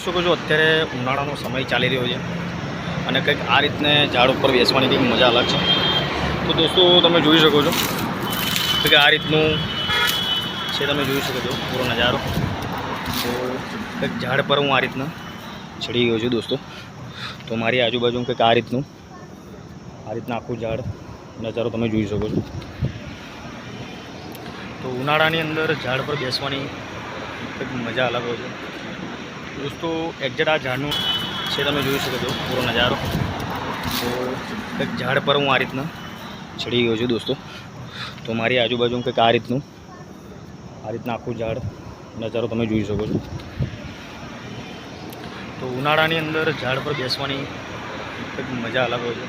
શકો છો અત્યારે ઉનાળાનો સમય ચાલી રહ્યો છે અને કંઈક આ રીતને ઝાડ ઉપર બેસવાની કંઈક મજા અલગ છે। તો દોસ્તો તમે જોઈ શકો છો કે આ રીતનું છે, તમે જોઈ શકો છો પૂરો નજારો। તો કંઈક ઝાડ પર હું આ રીતના ચડી ગયો છું દોસ્તો। તો મારી આજુબાજુ કંઈક આ રીતના આખું ઝાડ નજારો તમે જોઈ શકો છો। તો ઉનાળાની અંદર ઝાડ પર બેસવાની કંઈક મજા અલગ હોય છે દોસ્તો। એક્ઝેક્ટ આ ઝાડનું છે, તમે જોઈ શકો છો પૂરો નજારો। તો કંઈક ઝાડ પર હું આ રીતના ચડી ગયો છું દોસ્તો। તો મારી આજુબાજુ કંઈક આ રીતના આખું ઝાડ નજારો તમે જોઈ શકો છો। તો ઉનાળાની અંદર ઝાડ પર બેસવાની કંઈક મજા અલગ હોય છે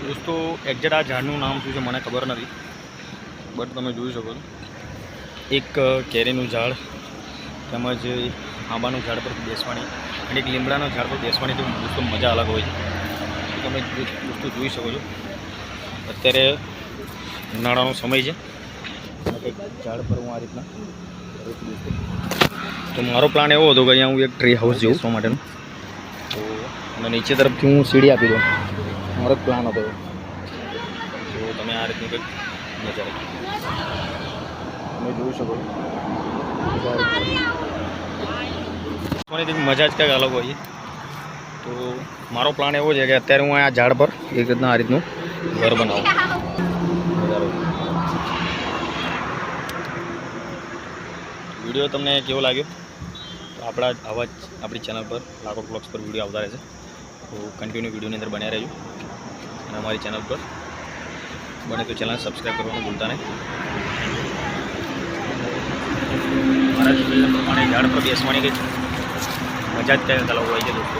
દોસ્તો। એક્ઝેક્ટ આ ઝાડનું નામ શું છે મને ખબર નથી, બટ તમે જોઈ શકો છો એક કેરીનું ઝાડ તેમજ આંબાનું ઝાડ પર બેસવાની અને એક લીમડાના ઝાડ પર બેસવાની તો દોસ્તો મજા અલગ હોય છે। તમે દોસ્તો જોઈ શકો છો અત્યારે ઉનાળાનો સમય છે અને કંઈક ઝાડ પર હું આ રીતના દોસ્તો। તો મારો પ્લાન એવો હતો કે અહીંયા હું એક ટ્રી હાઉસ જેવું બેસવા માટેનું, તો અને નીચે તરફથી હું સીડી આપી દઉં, મારો જ પ્લાન હતો। તો તમે આ રીતનું કંઈક નજારો તમે જોઈ શકો છો। મને કંઈક મજા જ કંઈક અલગ હોય છે। તો મારો પ્લાન એવો છે કે અત્યારે હું આ ઝાડ પર એક રીતના આ રીતનું ઘર બનાવું। વિડીયો તમને કેવો લાગ્યો તો આપણી ચેનલ પર લાખો બ્લોગ્સ પર વિડીયો આવતા રહેશે, તો કન્ટિન્યુ વિડીયોની અંદર બન્યા રહેજો અને અમારી ચેનલ પર બને તો ચેનલ સબસ્ક્રાઈબ કરવાનું ભૂલતા નહીં। મારા પ્રમાણે ઝાડ પર બેસવાની કંઈક મજા જ કંઈક અલગ હોય છે દોસ્તો।